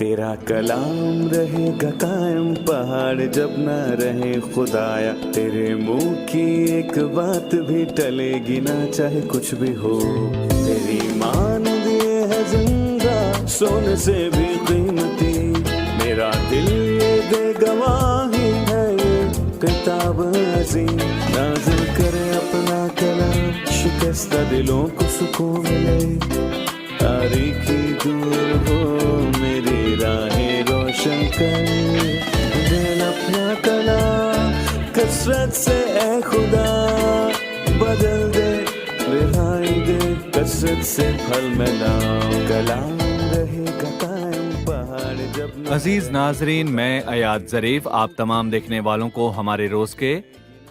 تیرا کلام رہے گا قائم پہاڑ جب نہ رہے خدایا. تیرے منہ کی ایک بات بھی ٹلے گی نہ چاہے کچھ بھی ہو. تیری مان دیے ہے زندہ سونے سے بھی قیمتی. میرا دل یہ دے گواہی ہے یہ کتاب عظیم. نازل کرے اپنا کلام شکستہ دلوں کو سکون ملے. تاریکی دور ہو میری راہیں روشن کر. دل اپنا کلام کثرت سے اے خدا بدل دے. رہائی دے کثرت سے پھل ملاؤ. کلام رہے گا قائم پہاڑ جب. عزیز ناظرین، میں ایاد ظریف آپ تمام دیکھنے والوں کو ہمارے روز کے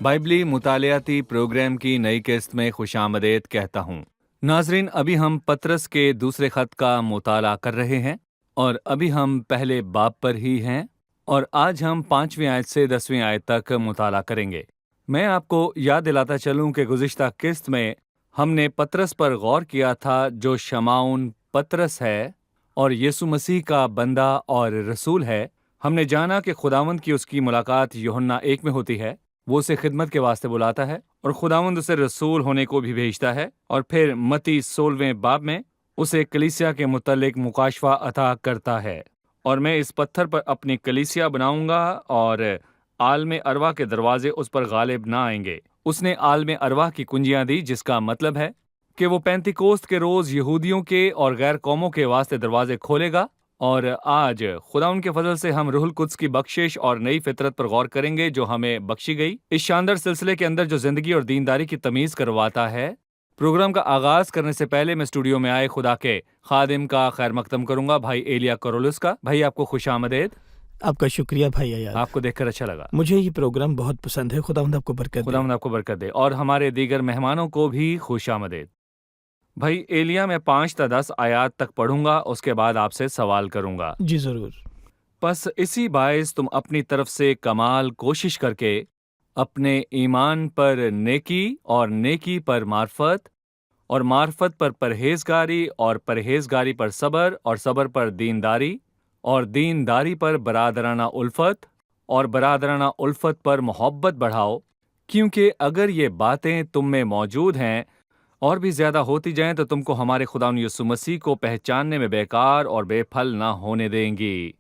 بائبلی مطالعاتی پروگرام کی نئی قسط میں خوش آمدید کہتا ہوں. ناظرین، ابھی ہم پطرس کے دوسرے خط کا مطالعہ کر رہے ہیں اور ابھی ہم پہلے باب پر ہی ہیں اور آج ہم 5ویں آیت سے 10ویں آیت تک مطالعہ کریں گے. میں آپ کو یاد دلاتا چلوں کہ گزشتہ قسط میں ہم نے پطرس پر غور کیا تھا جو شمعون پطرس ہے اور یسوع مسیح کا بندہ اور رسول ہے. ہم نے جانا کہ خداوند کی اس کی ملاقات یوحنا 1 میں ہوتی ہے. وہ اسے خدمت کے واسطے بلاتا ہے اور خداوند اسے رسول ہونے کو بھی بھیجتا ہے، اور پھر متی 16ویں باب میں اسے کلیسیا کے متعلق مکاشفہ عطا کرتا ہے. اور میں اس پتھر پر اپنی کلیسیا بناؤں گا اور عالم ارواح کے دروازے اس پر غالب نہ آئیں گے. اس نے عالم ارواح کی کنجیاں دی، جس کا مطلب ہے کہ وہ پینتیکوست کے روز یہودیوں کے اور غیر قوموں کے واسطے دروازے کھولے گا. اور آج خدا ان کے فضل سے ہم روح القدس کی بخشش اور نئی فطرت پر غور کریں گے جو ہمیں بخشی گئی اس شاندار سلسلے کے اندر جو زندگی اور دینداری کی تمیز کرواتا ہے. پروگرام کا آغاز کرنے سے پہلے میں اسٹوڈیو میں آئے خدا کے خادم کا خیر مقدم کروں گا، بھائی ایلیا کرولس کا. بھائی آپ کو خوش آمدید. آپ کا شکریہ بھائی ایاد. آپ کو دیکھ کر اچھا لگا. مجھے یہ پروگرام بہت پسند ہے. خداوند آپ کو برکت دے. خداوند آپ کو برکت دے. اور ہمارے دیگر مہمانوں کو بھی خوش آمدید. بھائی ایلیا، میں 5 تا 10 آیات تک پڑھوں گا، اس کے بعد آپ سے سوال کروں گا. جی ضرور. پس اسی باعث تم اپنی طرف سے کمال کوشش کر کے اپنے ایمان پر نیکی اور نیکی پر معرفت اور معرفت پر پرہیزگاری اور پرہیزگاری پر صبر اور صبر پر دینداری اور دینداری پر برادرانہ الفت اور برادرانہ الفت پر محبت بڑھاؤ. کیونکہ اگر یہ باتیں تم میں موجود ہیں اور بھی زیادہ ہوتی جائیں تو تم کو ہمارے خداوند یسوع مسیح کو پہچاننے میں بیکار اور بے پھل نہ ہونے دیں گی.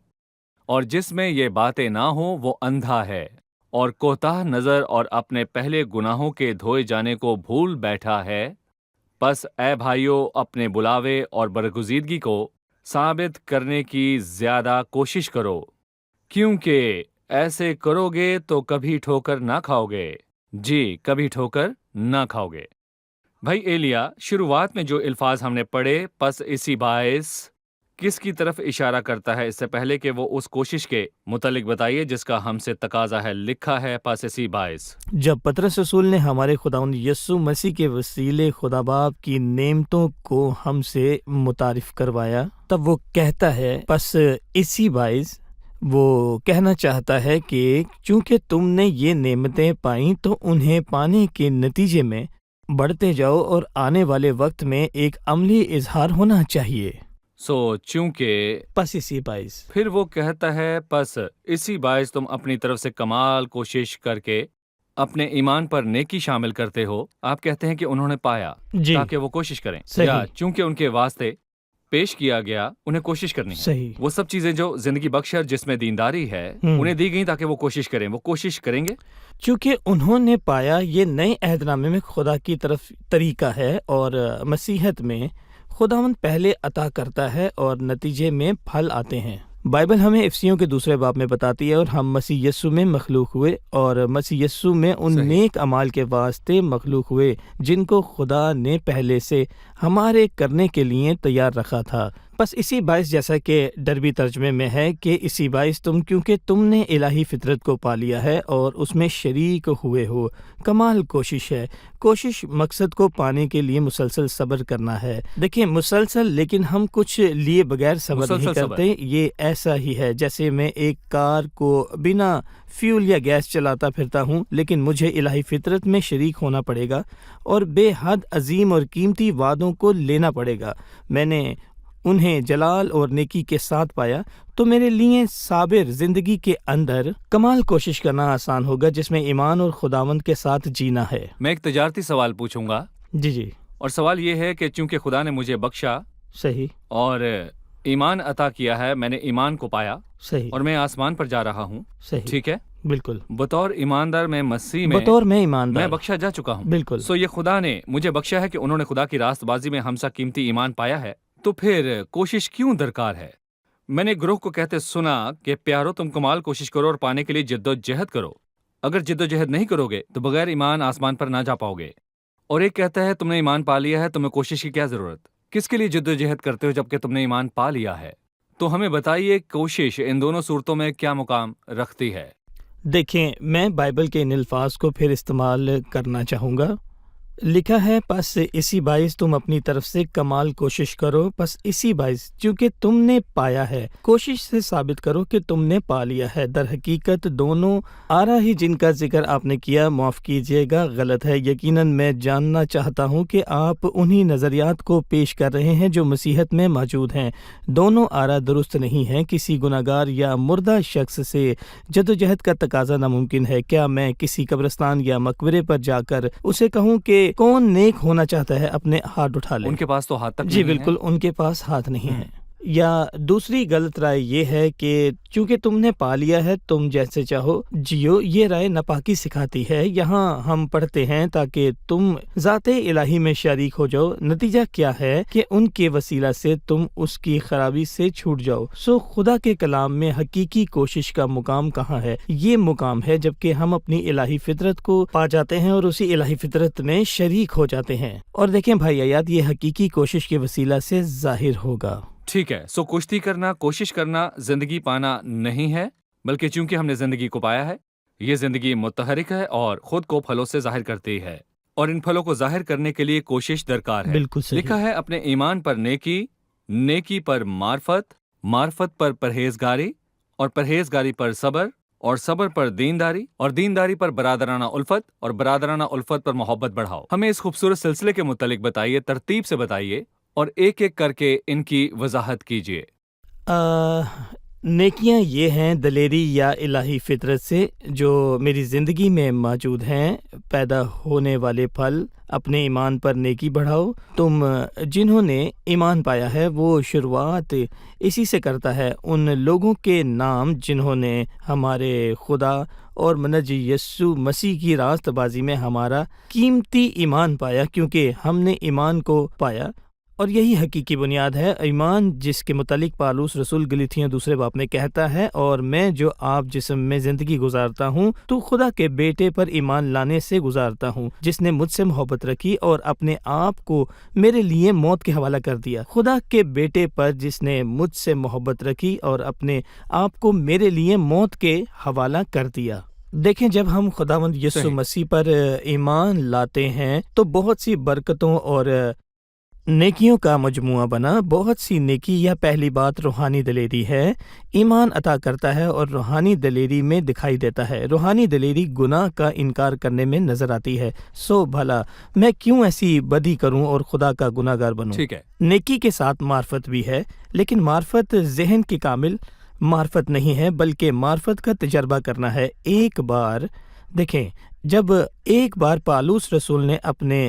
اور جس میں یہ باتیں نہ ہوں وہ اندھا ہے اور کوتاہ نظر اور اپنے پہلے گناہوں کے دھوئے جانے کو بھول بیٹھا ہے. پس اے بھائیو، اپنے بلاوے اور برگزیدگی کو ثابت کرنے کی زیادہ کوشش کرو، کیونکہ ایسے کرو گے تو کبھی ٹھوکر نہ کھاؤ گے. جی، کبھی ٹھوکر نہ کھاؤ گے. بھائی ایلیا، شروعات میں جو الفاظ ہم نے پڑھے، پس اسی باعث کس کی طرف اشارہ کرتا ہے؟ اس سے پہلے کہ وہ اس کوشش کے متعلق بتائیے جس کا ہم سے تقاضا ہے. لکھا ہے پس اسی باعث. جب پطرس رسول نے ہمارے خداوند یسوع مسیح کے وسیلے خدا باپ کی نعمتوں کو ہم سے متعارف کروایا، تب وہ کہتا ہے پس اسی باعث. وہ کہنا چاہتا ہے کہ چونکہ تم نے یہ نعمتیں پائیں تو انہیں پانے کے نتیجے میں بڑھتے جاؤ اور آنے والے وقت میں ایک عملی اظہار ہونا چاہیے. چونکہ پس اسی باعث. پھر وہ کہتا ہے پس اسی باعث تم اپنی طرف سے کمال کوشش کر کے اپنے ایمان پر نیکی شامل کرتے ہو. آپ کہتے ہیں کہ انہوں نے پایا جی، تاکہ وہ کوشش کریں. صحیح. یا چونکہ ان کے واسطے پیش کیا گیا انہیں کوشش کرنی ہے. صحیح. وہ سب چیزیں جو زندگی بخشر جس میں دینداری ہے انہیں دی گئی تاکہ وہ کوشش کریں. وہ کوشش کریں گے چونکہ انہوں نے پایا. یہ نئے عہد نامے میں خدا کی طرف طریقہ ہے اور مسیحت میں خداوند پہلے عطا کرتا ہے اور نتیجے میں پھل آتے ہیں. بائبل ہمیں افسیوں کے 2 باب میں بتاتی ہے اور ہم مسیح یسوع میں مخلوق ہوئے اور مسیح یسوع میں ان صحیح. نیک اعمال کے واسطے مخلوق ہوئے جن کو خدا نے پہلے سے ہمارے کرنے کے لیے تیار رکھا تھا. بس اسی باعث، جیسا کہ ڈربی ترجمے میں ہے کہ اسی باعث تم، کیونکہ تم نے الہی فطرت کو پا لیا ہے اور اس میں شریک ہوئے ہو. کمال کوشش ہے. کوشش مقصد کو پانے کے لیے مسلسل صبر کرنا ہے. دیکھیں، مسلسل، لیکن ہم کچھ لیے بغیر صبر نہیں کرتے. یہ ایسا ہی ہے جیسے میں ایک کار کو بنا فیول یا گیس چلاتا پھرتا ہوں، لیکن مجھے الہی فطرت میں شریک ہونا پڑے گا اور بے حد عظیم اور قیمتی وعدوں کو لینا پڑے گا. میں نے انہیں جلال اور نیکی کے ساتھ پایا تو میرے لیے صابر زندگی کے اندر کمال کوشش کرنا آسان ہوگا جس میں ایمان اور خداوند کے ساتھ جینا ہے۔ میں ایک تجارتی سوال پوچھوں گا، جی اور سوال یہ ہے کہ چونکہ خدا نے مجھے بخشا صحیح اور ایمان عطا کیا ہے، میں نے ایمان کو پایا صحیح اور میں آسمان پر جا رہا ہوں، صحیح ٹھیک ہے، بالکل بطور ایماندار میں مسیح میں بطور میں ایماندار میں بخشا جا چکا ہوں، بالکل سو یہ خدا نے مجھے بخشا ہے کہ انہوں نے خدا کی راست بازی میں ہم سا قیمتی ایمان پایا ہے، تو پھر کوشش کیوں درکار ہے؟ میں نے گروہ کو کہتے سنا کہ پیارو تم کمال کوشش کرو اور پانے کے لیے جد و جہد کرو، اگر جد و جہد نہیں کرو گے تو بغیر ایمان آسمان پر نہ جا پاؤ گے، اور ایک کہتا ہے تم نے ایمان پا لیا ہے، تمہیں کوشش کی کیا ضرورت؟ کس کے لیے جد و جہد کرتے ہو جبکہ تم نے ایمان پا لیا ہے؟ تو ہمیں بتائیے کوشش ان دونوں صورتوں میں کیا مقام رکھتی ہے؟ دیکھیں، میں بائبل کے ان الفاظ کو پھر استعمال کرنا چاہوں گا۔ لکھا ہے پس اسی باعث تم اپنی طرف سے کمال کوشش کرو، پس اسی باعث چونکہ تم نے پایا ہے کوشش سے ثابت کرو کہ تم نے پا لیا ہے۔ در حقیقت دونوں آرا ہی جن کا ذکر آپ نے کیا معاف کیجیے گا غلط ہے۔ یقیناً میں جاننا چاہتا ہوں کہ آپ انہی نظریات کو پیش کر رہے ہیں جو مسیحت میں موجود ہیں۔ دونوں آرا درست نہیں ہیں۔ کسی گناہگار یا مردہ شخص سے جدوجہد کا تقاضا ناممکن ہے۔ کیا میں کسی قبرستان یا مقبرے پر جا کر اسے کہوں کہ کون نیک ہونا چاہتا ہے اپنے ہاتھ اٹھا لے؟ ان کے پاس تو ہاتھ تک جی نہیں ہے۔ بالکل، ان کے پاس ہاتھ نہیں ہے۔ یا دوسری غلط رائے یہ ہے کہ چونکہ تم نے پا لیا ہے تم جیسے چاہو جیو، یہ رائے ناپاکی سکھاتی ہے۔ یہاں ہم پڑھتے ہیں تاکہ تم ذات الہی میں شریک ہو جاؤ، نتیجہ کیا ہے کہ ان کے وسیلہ سے تم اس کی خرابی سے چھوٹ جاؤ۔ سو خدا کے کلام میں حقیقی کوشش کا مقام کہاں ہے؟ یہ مقام ہے جبکہ ہم اپنی الہی فطرت کو پا جاتے ہیں اور اسی الہی فطرت میں شریک ہو جاتے ہیں۔ اور دیکھیں بھائی آیات، یہ حقیقی کوشش کے وسیلہ سے ظاہر ہوگا۔ ٹھیک ہے، سو کشتی کرنا، کوشش کرنا زندگی پانا نہیں ہے، بلکہ چونکہ ہم نے زندگی کو پایا ہے، یہ زندگی متحرک ہے اور خود کو پھلوں سے ظاہر کرتی ہے، اور ان پھلوں کو ظاہر کرنے کے لیے کوشش درکار ہے۔ بالکل صحیح۔ لکھا ہے اپنے ایمان پر نیکی، نیکی پر معرفت، معرفت پر پرہیزگاری، اور پرہیزگاری پر صبر، اور صبر پر دینداری، اور دینداری پر برادرانہ الفت، اور برادرانہ الفت پر محبت بڑھاؤ۔ ہمیں اس خوبصورت سلسلے کے متعلق بتائیے، ترتیب سے بتائیے، اور ایک ایک کر کے ان کی وضاحت کیجیے۔ نیکیاں یہ ہیں دلیری یا الہی فطرت سے جو میری زندگی میں موجود ہیں، پیدا ہونے والے پھل۔ اپنے ایمان پر نیکی بڑھاؤ۔ تم جنہوں نے ایمان پایا ہے وہ شروعات اسی سے کرتا ہے، ان لوگوں کے نام جنہوں نے ہمارے خدا اور منجی یسوع مسیح کی راست بازی میں ہمارا قیمتی ایمان پایا، کیونکہ ہم نے ایمان کو پایا، اور یہی حقیقی بنیاد ہے ایمان، جس کے متعلق پالوس رسول گلیتھیوں 2 باب میں کہتا ہے، اور میں جو آپ جسم میں زندگی گزارتا ہوں تو خدا کے بیٹے پر ایمان لانے سے گزارتا ہوں، جس نے مجھ سے محبت رکھی اور اپنے آپ کو میرے لیے موت کے حوالہ کر دیا۔ خدا کے بیٹے پر جس نے مجھ سے محبت رکھی اور اپنے آپ کو میرے لیے موت کے حوالہ کر دیا۔ دیکھیں، جب ہم خداوند یسوع مسیح پر ایمان لاتے ہیں تو بہت سی برکتوں اور نیکیوں کا مجموعہ بنا۔ بہت سی نیکی یا پہلی بات روحانی دلیری ہے، ایمان عطا کرتا ہے اور روحانی دلیری میں دکھائی دیتا ہے۔ روحانی دلیری گناہ کا انکار کرنے میں نظر آتی ہے۔ سو بھلا میں کیوں ایسی بدی کروں اور خدا کا گناہ گار بنوں؟ ٹھیک ہے۔ نیکی کے ساتھ معرفت بھی ہے، لیکن معرفت ذہن کی کامل معرفت نہیں ہے، بلکہ معرفت کا تجربہ کرنا ہے۔ ایک بار دیکھیں، جب ایک بار پالوس رسول نے اپنے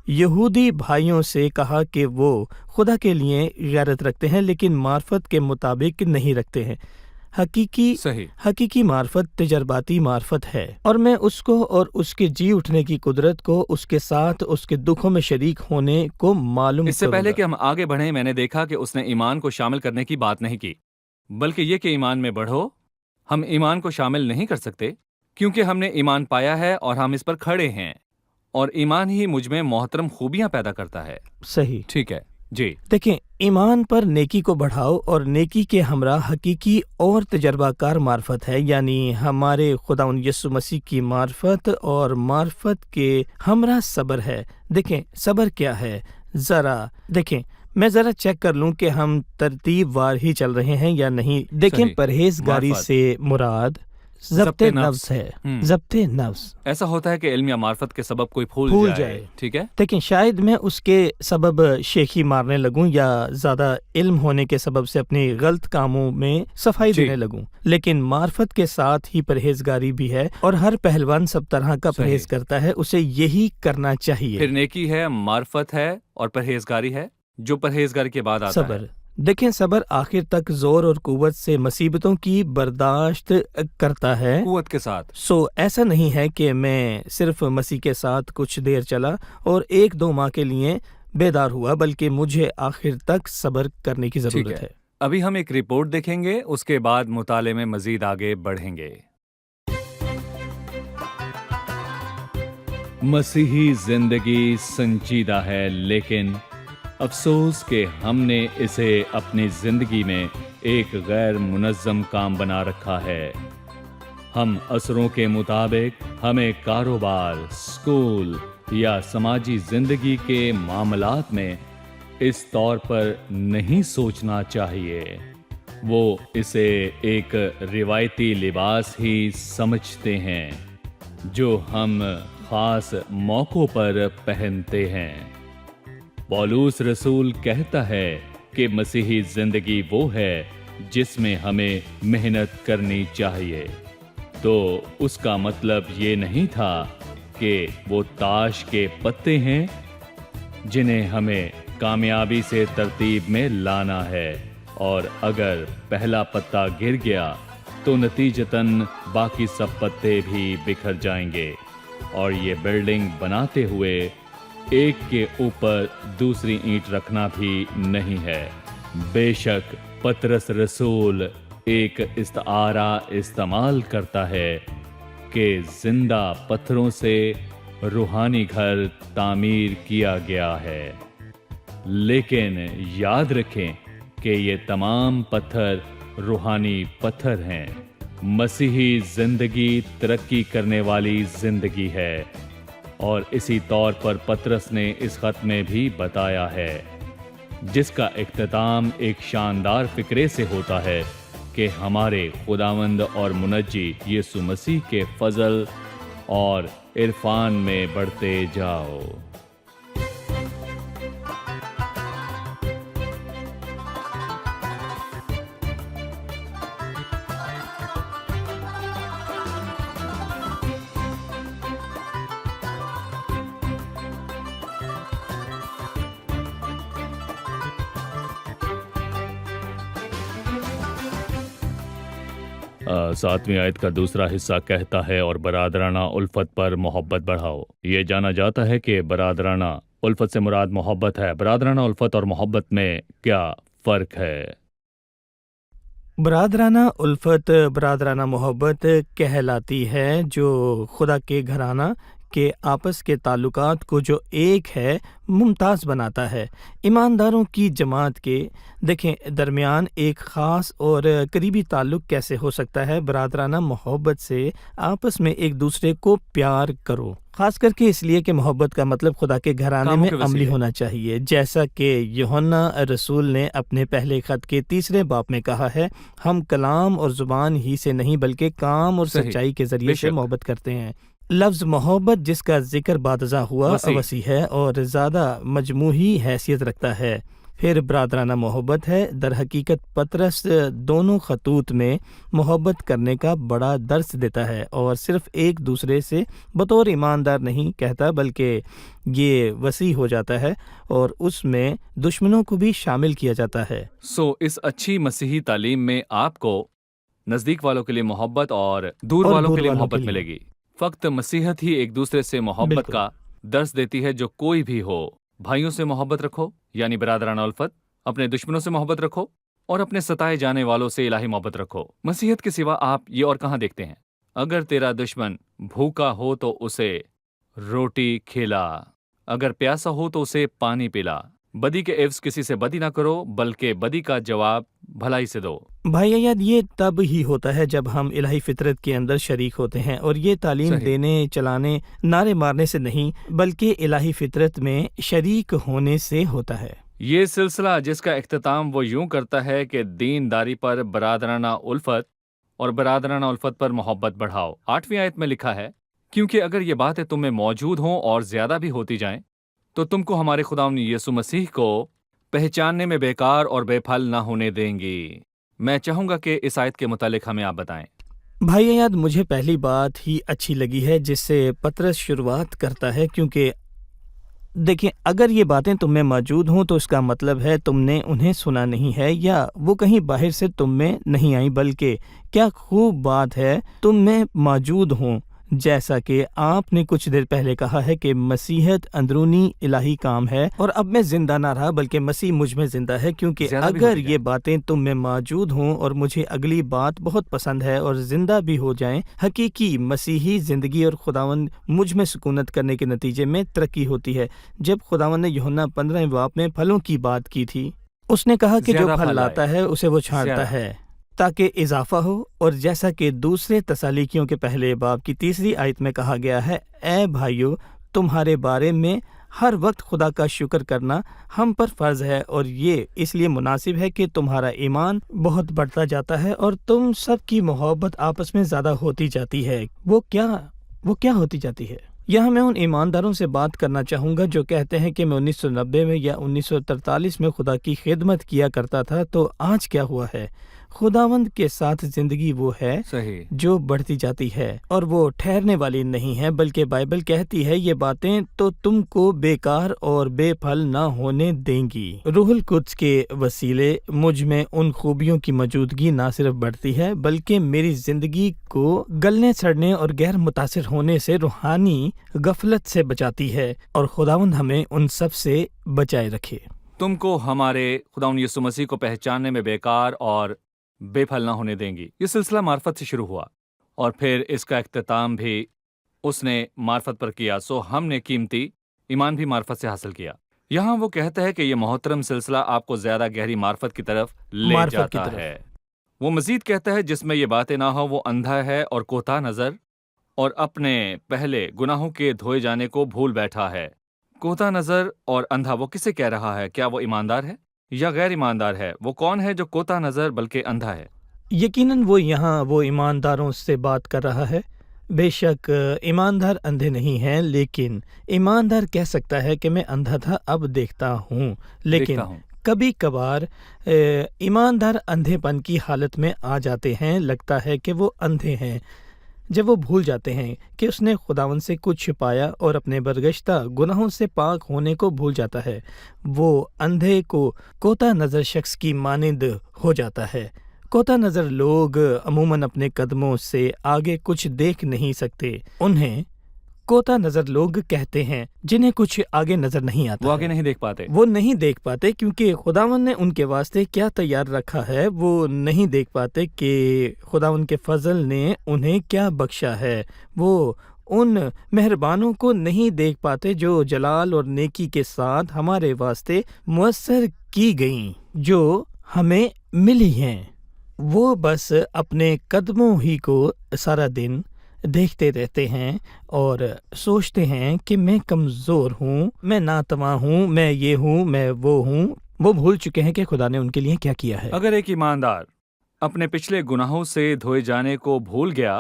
یہودی بھائیوں سے کہا کہ وہ خدا کے لیے غیرت رکھتے ہیں لیکن معرفت کے مطابق نہیں رکھتے ہیں۔ حقیقی معرفت تجرباتی معرفت ہے، اور میں اس کو اور اس کے جی اٹھنے کی قدرت کو، اس کے ساتھ اس کے دکھوں میں شریک ہونے کو معلوم اس سے پہلے کہ ہم آگے بڑھیں، میں نے دیکھا کہ اس نے ایمان کو شامل کرنے کی بات نہیں کی، بلکہ یہ کہ ایمان میں بڑھو۔ ہم ایمان کو شامل نہیں کر سکتے کیونکہ ہم نے ایمان پایا ہے اور ہم اس پر کھڑے ہیں، اور ایمان ہی مجھ میں محترم خوبیاں پیدا کرتا ہے۔ صحیح، ٹھیک ہے جی۔ دیکھیں، ایمان پر نیکی کو بڑھاؤ، اور نیکی کے ہمراہ حقیقی اور تجربہ کار معرفت ہے، یعنی ہمارے خداوند یسوع مسیح کی معرفت، اور معرفت کے ہمراہ صبر ہے۔ دیکھیں صبر کیا ہے، دیکھیں میں ذرا چیک کر لوں کہ ہم ترتیب وار ہی چل رہے ہیں یا نہیں۔ دیکھیں، پرہیزگاری سے مراد ضبط نفس ہے، ضبط نفس۔ ایسا ہوتا ہے کہ علم یا معرفت کے سبب کوئی پھول جائے، ٹھیک ہے، لیکن شاید میں اس کے سبب شیخی مارنے لگوں یا زیادہ علم ہونے کے سبب سے اپنی غلط کاموں میں صفائی دینے لگوں، لیکن معرفت کے ساتھ ہی پرہیزگاری بھی ہے، اور ہر پہلوان سب طرح کا پرہیز کرتا ہے، اسے یہی کرنا چاہیے۔ پھر نیکی ہے، معرفت ہے اور پرہیزگاری ہے، جو پرہیزگاری کے بعد آتا ہے صبر۔ دیکھیں صبر آخر تک زور اور قوت سے مصیبتوں کی برداشت کرتا ہے، قوت کے ساتھ۔ ایسا نہیں ہے کہ میں صرف مسیح کے ساتھ کچھ دیر چلا اور 1-2 ماہ کے لیے بیدار ہوا، بلکہ مجھے آخر تک صبر کرنے کی ضرورت ہے۔ ابھی ہم ایک رپورٹ دیکھیں گے، اس کے بعد مطالعے میں مزید آگے بڑھیں گے۔ مسیحی زندگی سنجیدہ ہے، لیکن افسوس کہ ہم نے اسے اپنی زندگی میں ایک غیر منظم کام بنا رکھا ہے۔ ہم عصروں کے مطابق ہمیں کاروبار، اسکول یا سماجی زندگی کے معاملات میں اس طور پر نہیں سوچنا چاہیے۔ وہ اسے ایک روایتی لباس ہی سمجھتے ہیں جو ہم خاص موقعوں پر پہنتے ہیں۔ پولس رسول کہتا ہے کہ مسیحی زندگی وہ ہے جس میں ہمیں محنت کرنی چاہیے، تو اس کا مطلب یہ نہیں تھا کہ وہ تاش کے پتے ہیں جنہیں ہمیں کامیابی سے ترتیب میں لانا ہے، اور اگر پہلا پتا گر گیا تو نتیجتاً باقی سب پتے بھی بکھر جائیں گے، اور یہ بلڈنگ بناتے ہوئے ایک کے اوپر دوسری اینٹ رکھنا بھی نہیں ہے۔ بے شک پطرس رسول ایک استعارہ استعمال کرتا ہے کہ زندہ پتھروں سے روحانی گھر تعمیر کیا گیا ہے، لیکن یاد رکھیں کہ یہ تمام پتھر روحانی پتھر ہیں۔ مسیحی زندگی ترقی کرنے والی زندگی ہے، اور اسی طور پر پطرس نے اس خط میں بھی بتایا ہے، جس کا اختتام ایک شاندار فقرے سے ہوتا ہے کہ ہمارے خداوند اور منجی یسوع مسیح کے فضل اور عرفان میں بڑھتے جاؤ۔ ساتویں آیت کا دوسرا حصہ کہتا ہے، اور برادرانہ الفت پر محبت بڑھاؤ۔ یہ جانا جاتا ہے کہ برادرانہ الفت سے مراد محبت ہے۔ برادرانہ الفت اور محبت میں کیا فرق ہے؟ برادرانہ الفت برادرانہ محبت کہلاتی ہے، جو خدا کے گھرانہ کے آپس کے تعلقات کو جو ایک ہے ممتاز بناتا ہے۔ ایمانداروں کی جماعت کے درمیان ایک خاص اور قریبی تعلق کیسے ہو سکتا ہے؟ برادرانہ محبت سے آپس میں ایک دوسرے کو پیار کرو، خاص کر کے اس لیے کہ محبت کا مطلب خدا کے گھرانے میں عملی ہونا چاہیے، جیسا کہ یوحنا رسول نے اپنے پہلے خط کے 3 باب میں کہا ہے، ہم کلام اور زبان ہی سے نہیں بلکہ کام اور سچائی کے ذریعے سے محبت کرتے ہیں۔ لفظ محبت جس کا ذکر بعد ازاں ہوا وسیع ہے اور زیادہ مجموعی حیثیت رکھتا ہے۔ پھر برادرانہ محبت ہے۔ در حقیقت پطرس دونوں خطوط میں محبت کرنے کا بڑا درس دیتا ہے اور صرف ایک دوسرے سے بطور ایماندار نہیں کہتا، بلکہ یہ وسیع ہو جاتا ہے اور اس میں دشمنوں کو بھی شامل کیا جاتا ہے۔ اس اچھی مسیحی تعلیم میں آپ کو نزدیک والوں کے لیے محبت اور دور والوں کے لیے محبت ملے گی۔ فقط مسیحت ہی ایک دوسرے سے محبت کا درس دیتی ہے، جو کوئی بھی ہو۔ بھائیوں سے محبت رکھو، یعنی برادرانہ الفت، اپنے دشمنوں سے محبت رکھو اور اپنے ستائے جانے والوں سے الہی محبت رکھو۔ مسیحت کے سوا آپ یہ اور کہاں دیکھتے ہیں؟ اگر تیرا دشمن بھوکا ہو تو اسے روٹی کھلا، اگر پیاسا ہو تو اسے پانی پلا۔ بدی کے عوض کسی سے بدی نہ کرو، بلکہ بدی کا جواب بھلائی سے دو۔ بھائی یاد یہ تب ہی ہوتا ہے جب ہم الہی فطرت کے اندر شریک ہوتے ہیں، اور یہ تعلیم دینے، چلانے، نعرے مارنے سے نہیں بلکہ الہی فطرت میں شریک ہونے سے ہوتا ہے۔ یہ سلسلہ جس کا اختتام وہ یوں کرتا ہے کہ دینداری پر برادرانہ الفت اور برادرانہ الفت پر محبت بڑھاؤ۔ 8ویں آیت میں لکھا ہے، کیونکہ اگر یہ باتیں تم میں موجود ہوں اور زیادہ بھی ہوتی جائیں تو تم کو ہمارے خداوند یسوع مسیح کو پہچاننے میں بیکار اور بے پھل نہ ہونے دیں گی۔ میں چاہوں گا کہ اس آیت کے متعلق ہمیں آپ بتائیں۔ بھائی ایاد، مجھے پہلی بات ہی اچھی لگی ہے جس سے پطرس شروعات کرتا ہے، کیونکہ دیکھیں، اگر یہ باتیں تم میں موجود ہوں تو اس کا مطلب ہے تم نے انہیں سنا نہیں ہے، یا وہ کہیں باہر سے تم میں نہیں آئیں، بلکہ کیا خوب بات ہے تم میں موجود ہوں۔ جیسا کہ آپ نے کچھ دیر پہلے کہا ہے کہ مسیحیت اندرونی الہی کام ہے، اور اب میں زندہ نہ رہا بلکہ مسیح مجھ میں زندہ ہے، کیونکہ زیادہ بھی اگر ہوتی یہ جائیں۔ باتیں تم میں موجود ہوں اور مجھے اگلی بات بہت پسند ہے اور زندہ بھی ہو جائیں، حقیقی مسیحی زندگی اور خداوند مجھ میں سکونت کرنے کے نتیجے میں ترقی ہوتی ہے۔ جب خداوند نے یوحنا 15 باب میں پھلوں کی بات کی تھی، اس نے کہا کہ جو زیادہ پھل پھل لاتا ہے اسے وہ چھانٹتا زیادہ۔ ہے تاکہ اضافہ ہو، اور جیسا کہ دوسرے تسالیکیوں کے پہلے باب کی 3 آیت میں کہا گیا ہے، اے بھائیو، تمہارے بارے میں ہر وقت خدا کا شکر کرنا ہم پر فرض ہے، اور یہ اس لیے مناسب ہے کہ تمہارا ایمان بہت بڑھتا جاتا ہے اور تم سب کی محبت آپس میں زیادہ ہوتی جاتی ہے۔ وہ کیا ہوتی جاتی ہے؟ یہاں میں ان ایمانداروں سے بات کرنا چاہوں گا جو کہتے ہیں کہ میں 1990 میں یا 1943 میں خدا کی خدمت کیا کرتا تھا، تو آج کیا ہوا ہے؟ خداوند کے ساتھ زندگی وہ ہے صحیح۔ جو بڑھتی جاتی ہے اور وہ ٹھہرنے والی نہیں ہے، بلکہ بائبل کہتی ہے یہ باتیں تو تم کو بیکار اور بے پھل نہ ہونے دیں گی۔ روح القدس کے وسیلے مجھ میں ان خوبیوں کی موجودگی نہ صرف بڑھتی ہے بلکہ میری زندگی کو گلنے سڑنے اور غیر متاثر ہونے سے روحانی غفلت سے بچاتی ہے، اور خداوند ہمیں ان سب سے بچائے رکھے۔ تم کو ہمارے خداوند یسوع مسیح کو پہچاننے میں بیکار اور بے پھل نہ ہونے دیں گی۔ یہ سلسلہ معرفت سے شروع ہوا اور پھر اس کا اختتام بھی اس نے معرفت پر کیا، سو ہم نے قیمتی ایمان بھی معرفت سے حاصل کیا۔ یہاں وہ کہتا ہے کہ یہ محترم سلسلہ آپ کو زیادہ گہری معرفت کی طرف لے معرفت کی جاتا طرف۔ ہے۔ وہ مزید کہتا ہے جس میں یہ باتیں نہ ہو وہ اندھا ہے اور کوتاہ نظر اور اپنے پہلے گناہوں کے دھوئے جانے کو بھول بیٹھا ہے۔ کوتاہ نظر اور اندھا وہ کسے کہہ رہا ہے؟ کیا وہ ایماندار ہے یا غیر ایماندار ہے؟ وہ کون ہے جو کوتاہ نظر بلکہ اندھا ہے؟ یقیناً وہ یہاں وہ ایمانداروں سے بات کر رہا ہے۔ بے شک ایماندار اندھے نہیں ہیں، لیکن ایماندار کہہ سکتا ہے کہ میں اندھا تھا اب دیکھتا ہوں، لیکن دیکھتا ہوں۔ کبھی کبھار ایماندار اندھے پن کی حالت میں آ جاتے ہیں، لگتا ہے کہ وہ اندھے ہیں، جب وہ بھول جاتے ہیں کہ اس نے خداوند سے کچھ چھپایا اور اپنے برگشتہ گناہوں سے پاک ہونے کو بھول جاتا ہے۔ وہ اندھے کو کوتاہ نظر شخص کی مانند ہو جاتا ہے۔ کوتاہ نظر لوگ عموماً اپنے قدموں سے آگے کچھ دیکھ نہیں سکتے۔ انہیں کوتاہ نظر لوگ کہتے ہیں جنہیں کچھ آگے نظر نہیں آتا وہ آگے ہے۔ نہیں دیکھ پاتے۔ وہ نہیں دیکھ پاتے کیونکہ خداوند نے ان کے واسطے کیا تیار رکھا ہے، وہ نہیں دیکھ پاتے کہ خداوند کے فضل نے انہیں کیا بخشا ہے۔ وہ ان مہربانوں کو نہیں دیکھ پاتے جو جلال اور نیکی کے ساتھ ہمارے واسطے مؤثر کی گئیں، جو ہمیں ملی ہیں۔ وہ بس اپنے قدموں ہی کو سارا دن دیکھتے رہتے ہیں اور سوچتے ہیں کہ میں کمزور ہوں، میں ناتواں ہوں، میں یہ ہوں، میں وہ ہوں۔ وہ بھول چکے ہیں کہ خدا نے ان کے لیے کیا کیا ہے۔ اگر ایک ایماندار اپنے پچھلے گناہوں سے دھوئے جانے کو بھول گیا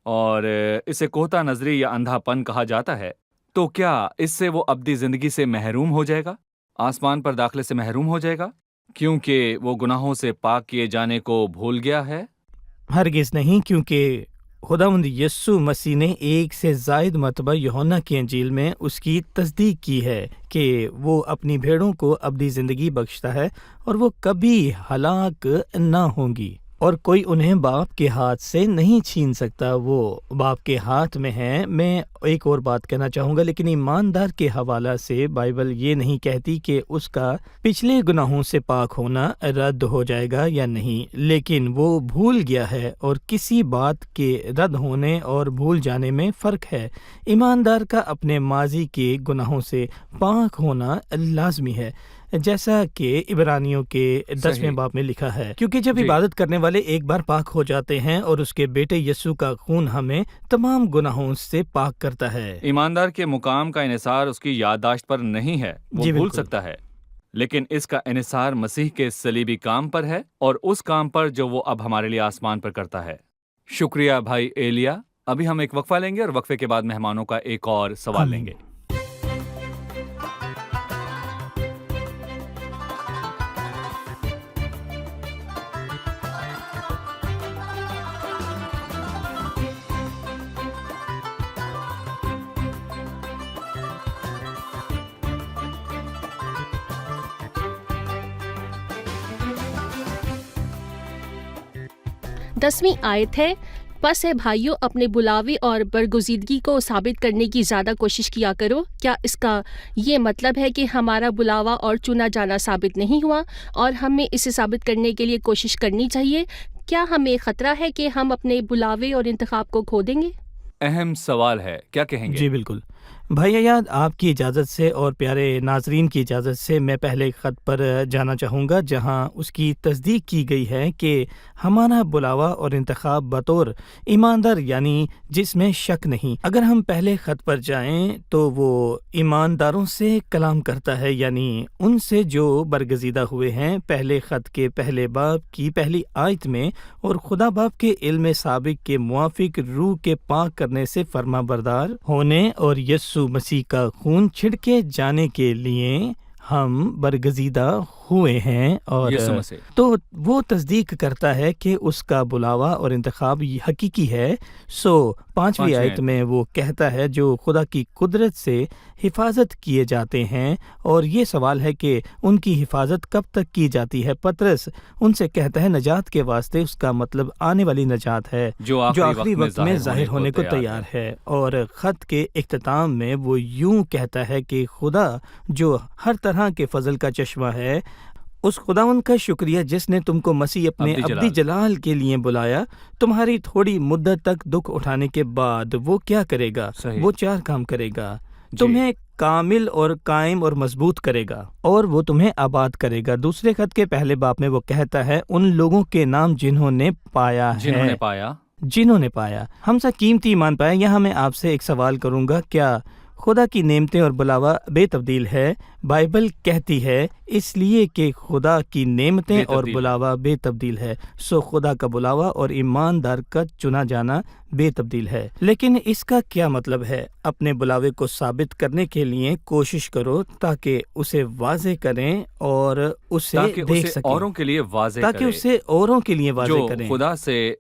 اور اسے کوتاہ نظری یا اندھا پن کہا جاتا ہے، تو کیا اس سے وہ ابدی زندگی سے محروم ہو جائے گا؟ آسمان پر داخلے سے محروم ہو جائے گا کیونکہ وہ گناہوں سے پاک کیے جانے کو بھول گیا ہے؟ ہرگز نہیں، کیونکہ خداوند یسوع مسیح نے ایک سے زائد مرتبہ یوحنا کی انجیل میں اس کی تصدیق کی ہے کہ وہ اپنی بھیڑوں کو ابدی زندگی بخشتا ہے اور وہ کبھی ہلاک نہ ہوں گی، اور کوئی انہیں باپ کے ہاتھ سے نہیں چھین سکتا، وہ باپ کے ہاتھ میں ہیں۔ میں ایک اور بات کہنا چاہوں گا، لیکن ایماندار کے حوالہ سے بائبل یہ نہیں کہتی کہ اس کا پچھلے گناہوں سے پاک ہونا رد ہو جائے گا یا نہیں، لیکن وہ بھول گیا ہے، اور کسی بات کے رد ہونے اور بھول جانے میں فرق ہے۔ ایماندار کا اپنے ماضی کے گناہوں سے پاک ہونا لازمی ہے، جیسا کہ عبرانیوں کے 10ویں باب میں لکھا ہے، کیونکہ جب عبادت کرنے والے ایک بار پاک ہو جاتے ہیں اور اس کے بیٹے یسوع کا خون ہمیں تمام گناہوں سے پاک کرتا ہے۔ ایماندار کے مقام کا انحصار اس کی یادداشت پر نہیں ہے، وہ بھول بالکل۔ سکتا ہے لیکن اس کا انحصار مسیح کے صلیبی کام پر ہے اور اس کام پر جو وہ اب ہمارے لیے آسمان پر کرتا ہے۔ شکریہ بھائی ایلیا۔ ابھی ہم ایک وقفہ لیں گے اور وقفے کے بعد مہمانوں کا ایک اور سوال آمین۔ لیں گے۔ دسویں آیت ہے، پس ہے بھائیوں اپنے بلاوے اور برگزیدگی کو ثابت کرنے کی زیادہ کوشش کیا کرو۔ کیا اس کا یہ مطلب ہے کہ ہمارا بلاوا اور چنا جانا ثابت نہیں ہوا اور ہمیں اسے ثابت کرنے کے لیے کوشش کرنی چاہیے؟ کیا ہمیں خطرہ ہے کہ ہم اپنے بلاوے اور انتخاب کو کھو دیں گے؟ اہم سوال ہے، کیا کہیں گے؟ جی بالکل بھائی ایاد، آپ کی اجازت سے اور پیارے ناظرین کی اجازت سے میں پہلے خط پر جانا چاہوں گا، جہاں اس کی تصدیق کی گئی ہے کہ ہمارا بلاوا اور انتخاب بطور ایماندار یعنی جس میں شک نہیں۔ اگر ہم پہلے خط پر جائیں تو وہ ایمانداروں سے کلام کرتا ہے، یعنی ان سے جو برگزیدہ ہوئے ہیں پہلے خط کے پہلے باب کی پہلی آیت میں، اور خدا باپ کے علم سابق کے موافق روح کے پاک کرنے سے فرما بردار ہونے اور یسوع مسیح کا خون چھڑکے جانے کے لیے ہم برگزیدہ ہوئے ہیں، اور یسوع مسیح تو وہ تصدیق کرتا ہے کہ اس کا بلاوا اور انتخاب حقیقی ہے۔ پانچویں آیت میں وہ کہتا ہے جو خدا کی قدرت سے حفاظت کیے جاتے ہیں، اور یہ سوال ہے کہ ان کی حفاظت کب تک کی جاتی ہے۔ پطرس ان سے کہتا ہے نجات کے واسطے، اس کا مطلب آنے والی نجات ہے جو آخری وقت میں ظاہر ہونے کو تیار ہے۔ اور خط کے اختتام میں وہ یوں کہتا ہے کہ خدا جو ہر طرح کے فضل کا چشمہ ہے، اس خداوند کا شکریہ جس نے تم کو مسیح اپنے ابدی جلال کے لیے بلایا۔ تمہاری تھوڑی مدت تک دکھ اٹھانے کے بعد وہ کیا کرے گا؟ وہ 4 کام کرے گا۔ تمہیں کامل اور قائم اور مضبوط کرے گا، اور وہ تمہیں آباد کرے گا۔ دوسرے خط کے پہلے باب میں وہ کہتا ہے ان لوگوں کے نام جنہوں نے پایا ہے، جنہوں نے پایا۔ ہم سا قیمتی ایمان پایا۔ یہاں میں آپ سے ایک سوال کروں گا، کیا خدا کی نعمتیں اور بلاوا بے تبدیل ہے؟ بائبل کہتی ہے اس لیے کہ خدا کی نعمتیں اور بلاوا بے تبدیل ہے، خدا کا بلاوا اور ایماندار کا چنا جانا بے تبدیل ہے۔ لیکن اس کا کیا مطلب ہے؟ اپنے بلاوے کو ثابت کرنے کے لیے کوشش کرو تاکہ اسے واضح کریں اور اسے دیکھ سکیں، اوروں کے لیے واضح تاکہ اسے اوروں کے لیے واضح کریں۔ جو خدا سے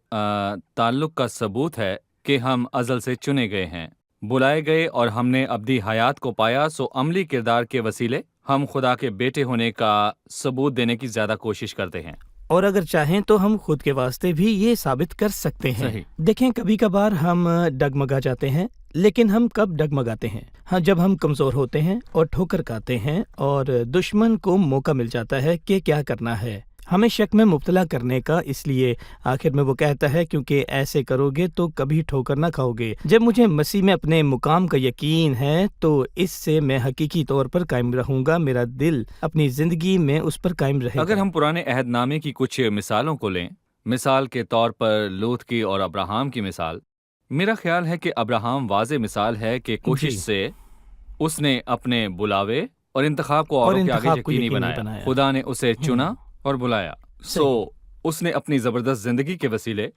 تعلق کا ثبوت ہے کہ ہم ازل سے چنے گئے ہیں، بلائے گئے، اور ہم نے ابدی حیات کو پایا، عملی کردار کے وسیلے ہم خدا کے بیٹے ہونے کا ثبوت دینے کی زیادہ کوشش کرتے ہیں۔ اور اگر چاہیں تو ہم خود کے واسطے بھی یہ ثابت کر سکتے ہیں۔ دیکھیں، کبھی کبھار ہم ڈگمگا جاتے ہیں، لیکن ہم کب ڈگمگاتے ہیں؟ ہاں، جب ہم کمزور ہوتے ہیں اور ٹھوکر کھاتے ہیں اور دشمن کو موقع مل جاتا ہے کہ کیا کرنا ہے، ہمیں شک میں مبتلا کرنے کا۔ اس لیے آخر میں وہ کہتا ہے کیونکہ ایسے کرو گے تو کبھی ٹھوکر نہ کھاؤ گے۔ جب مجھے مسیح میں اپنے مقام کا یقین ہے تو اس سے میں حقیقی طور پر قائم رہوں گا، میرا دل اپنی زندگی میں اس پر قائم رہے گا۔ اگر ہم پرانے عہد نامے کی کچھ مثالوں کو لیں، مثال کے طور پر لوط کی اور ابراہم کی مثال، میرا خیال ہے کہ ابراہم واضح مثال ہے کہ کوشش سے اس نے اپنے بلاوے اور انتخاب کو اوروں کے آگے یقینی بنایا۔ خدا نے اسے چنا اور بلایا، اس نے اپنی زبردست زندگی کے وسیلے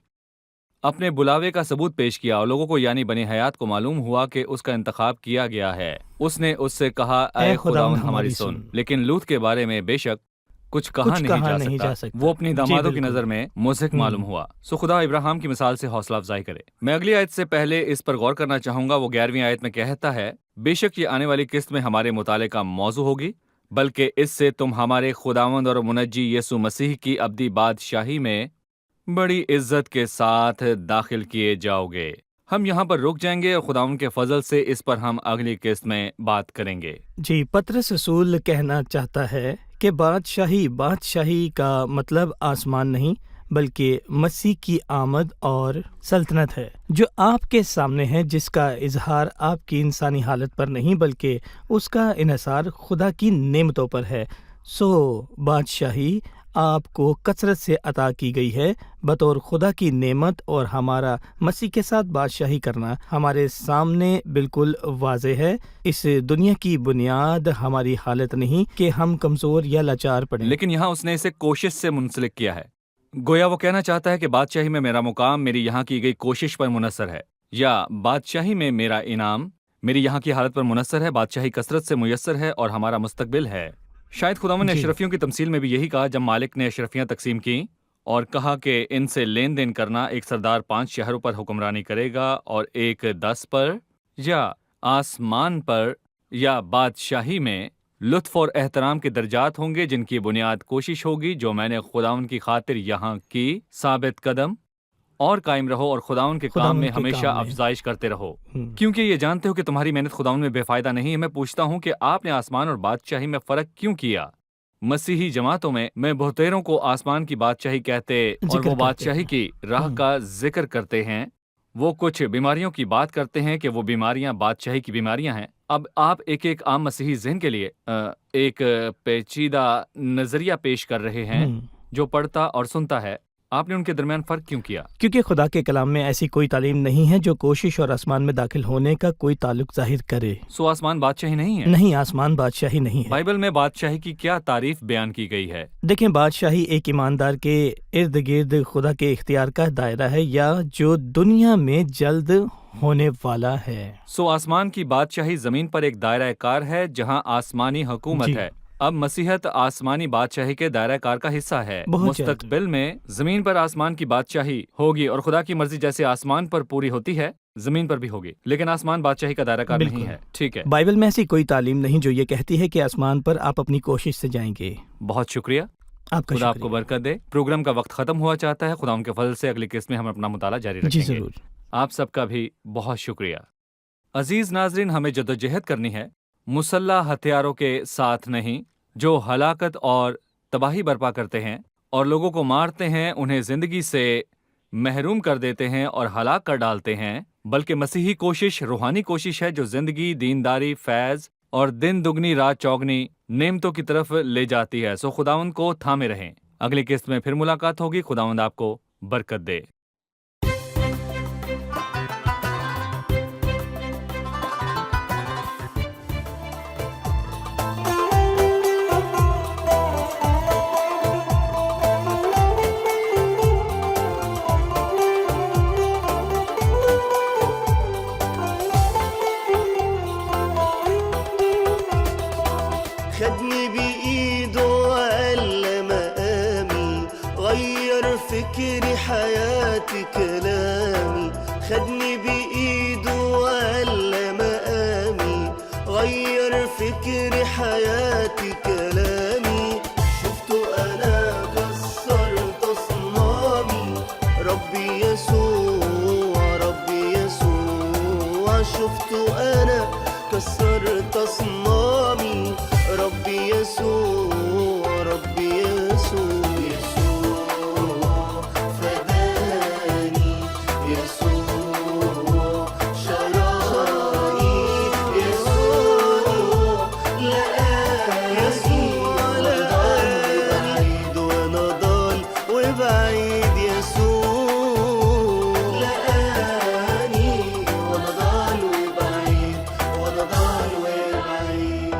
اپنے بلاوے کا ثبوت پیش کیا، اور لوگوں کو یعنی بنی حیات کو معلوم ہوا کہ اس کا انتخاب کیا گیا ہے۔ اس نے اس سے کہا اے خداوند ہماری سن۔ لیکن لوط کے بارے میں بے شک کچھ کہا نہیں جا سکتا، وہ اپنی دامادوں کی نظر میں مضحک معلوم ہوا۔ خدا ابراہم کی مثال سے حوصلہ افزائی کرے۔ میں اگلی آیت سے پہلے اس پر غور کرنا چاہوں گا۔ وہ 11ویں آیت میں کہتا ہے بے شک یہ آنے والی قسط میں ہمارے مطالعے کا موضوع ہوگی، بلکہ اس سے تم ہمارے خداوند اور منجی یسوع مسیح کی ابدی بادشاہی میں بڑی عزت کے ساتھ داخل کیے جاؤ گے۔ ہم یہاں پر رک جائیں گے اور خداوند کے فضل سے اس پر ہم اگلی قسط میں بات کریں گے۔ جی، پطرس رسول کہنا چاہتا ہے کہ بادشاہی کا مطلب آسمان نہیں بلکہ مسیح کی آمد اور سلطنت ہے جو آپ کے سامنے ہے، جس کا اظہار آپ کی انسانی حالت پر نہیں بلکہ اس کا انحصار خدا کی نعمتوں پر ہے۔ بادشاہی آپ کو کثرت سے عطا کی گئی ہے بطور خدا کی نعمت، اور ہمارا مسیح کے ساتھ بادشاہی کرنا ہمارے سامنے بالکل واضح ہے۔ اس دنیا کی بنیاد ہماری حالت نہیں کہ ہم کمزور یا لاچار پڑیں، لیکن یہاں اس نے اسے کوشش سے منسلک کیا ہے۔ گویا وہ کہنا چاہتا ہے کہ بادشاہی میں میرا مقام میری یہاں کی گئی کوشش پر منحصر ہے، یا بادشاہی میں میرا انعام میری یہاں کی حالت پر منحصر ہے۔ بادشاہی کثرت سے میسر ہے اور ہمارا مستقبل ہے۔ شاید خداوند نے اشرفیوں کی تمثیل میں بھی یہی کہا جب مالک نے اشرفیاں تقسیم کیں اور کہا کہ ان سے لین دین کرنا، ایک سردار 5 شہروں پر حکمرانی کرے گا اور ایک 10 پر، یا آسمان پر یا بادشاہی میں لطف اور احترام کے درجات ہوں گے جن کی بنیاد کوشش ہوگی جو میں نے خداوند کی خاطر یہاں کی۔ ثابت قدم اور قائم رہو اور خداوند کے کام میں ہمیشہ افزائش کرتے رہو، کیونکہ یہ جانتے ہو کہ تمہاری محنت خداوند میں بے فائدہ نہیں ہے۔ میں پوچھتا ہوں کہ آپ نے آسمان اور بادشاہی میں فرق کیوں کیا؟ مسیحی جماعتوں میں بہتیروں کو آسمان کی بادشاہی کہتے اور وہ بادشاہی کی راہ کا ذکر کرتے ہیں۔ وہ کچھ بیماریوں کی بات کرتے ہیں کہ وہ بیماریاں بادشاہی کی بیماریاں ہیں۔ اب آپ ایک عام مسیحی ذہن کے لیے ایک پیچیدہ نظریہ پیش کر رہے ہیں جو پڑھتا اور سنتا ہے۔ آپ نے ان کے درمیان فرق کیوں کیا؟ کیونکہ خدا کے کلام میں ایسی کوئی تعلیم نہیں ہے جو کوشش اور آسمان میں داخل ہونے کا کوئی تعلق ظاہر کرے۔ سو آسمان بادشاہی نہیں ہے؟ نہیں، آسمان بادشاہی نہیں ہے۔ بائبل میں بادشاہی کی کیا تعریف بیان کی گئی ہے؟ دیکھیں، بادشاہی ایک ایماندار کے ارد گرد خدا کے اختیار کا دائرہ ہے، یا جو دنیا میں جلد ہونے والا ہے۔ سو آسمان کی بادشاہی زمین پر ایک دائرہ کار ہے جہاں آسمانی حکومت ہے۔ اب مسیحت آسمانی بادشاہی کے دائرہ کار کا حصہ ہے۔ مستقبل میں زمین پر آسمان کی بادشاہی ہوگی اور خدا کی مرضی جیسے آسمان پر پوری ہوتی ہے زمین پر بھی ہوگی، لیکن آسمان بادشاہی کا دائرہ کار نہیں ہے۔ ٹھیک ہے، بائبل میں ایسی کوئی تعلیم نہیں جو یہ کہتی ہے کہ آسمان پر آپ اپنی کوشش سے جائیں گے۔ بہت شکریہ، خدا آپ کو برکت دے۔ پروگرام کا وقت ختم ہوا چاہتا ہے، خدا ان کے فضل سے اگلی قسط میں ہم اپنا مطالعہ جاری رکھیں گے۔ ضرور۔ آپ سب کا بھی بہت شکریہ۔ عزیز ناظرین، ہمیں جدوجہد کرنی ہے، مسلح ہتھیاروں کے ساتھ نہیں جو ہلاکت اور تباہی برپا کرتے ہیں اور لوگوں کو مارتے ہیں، انہیں زندگی سے محروم کر دیتے ہیں اور ہلاک کر ڈالتے ہیں، بلکہ مسیحی کوشش روحانی کوشش ہے جو زندگی، دینداری، فیض اور دن دگنی رات چوگنی نعمتوں کی طرف لے جاتی ہے۔ سو خداوند کو تھامے رہیں۔ اگلی قسط میں پھر ملاقات ہوگی۔ خداوند آپ کو برکت دے۔ خدني بإيده وعلى مقامي، غير فكري حياتي كلامي. خدني بإيده وعلى مقامي، غير فكري حياتي كلامي. شفته أنا كسرت أصنامي، ربي يسوع ربي يسوع. شفته أنا كسرت أصنامي، ربي يسوع ربي يسوع. يسوع فداني، يسوع شراني، يسوع لقاني، يسوع بعيد وانا ضال وبعيد. يسوع لقاني وانا ضال وبعيد، وانا ضال وبعيد.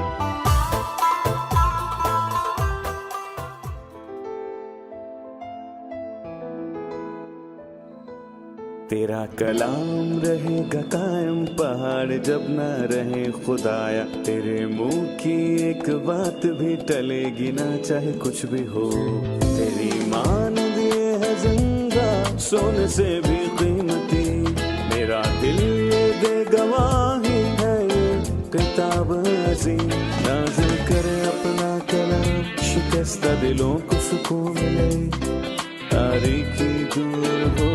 تیرا کلام رہے گا قائم، پہاڑ جب نہ رہے خدایا، تیرے منہ کی ایک بات بھی ٹلے گی نہ چاہے کچھ بھی ہو. تیری مانند یہ ہے زندہ سونے سے بھی قیمتی، میرا دل یہ دے گواہی ہے یہ کتاب عظیم. نازل کرے اپنا کلام، شکستہ دلوں کو سکون ملے، تاریکی دور ہو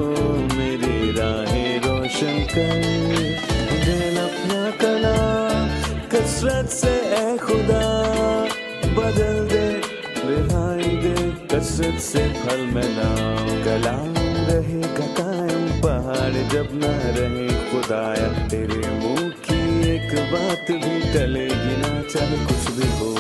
میری راہیں روشن کر. دل اپنا کلام کثرت سے اے خدا بدل دے، رہائی دے کثرت سے پھل ملاؤ. کلام رہے گا قائم، پہاڑ جب نہ رہے خدایا، تیرے منہ کی ایک بات بھی ٹلے گی نہ چاہے کچھ بھی ہو.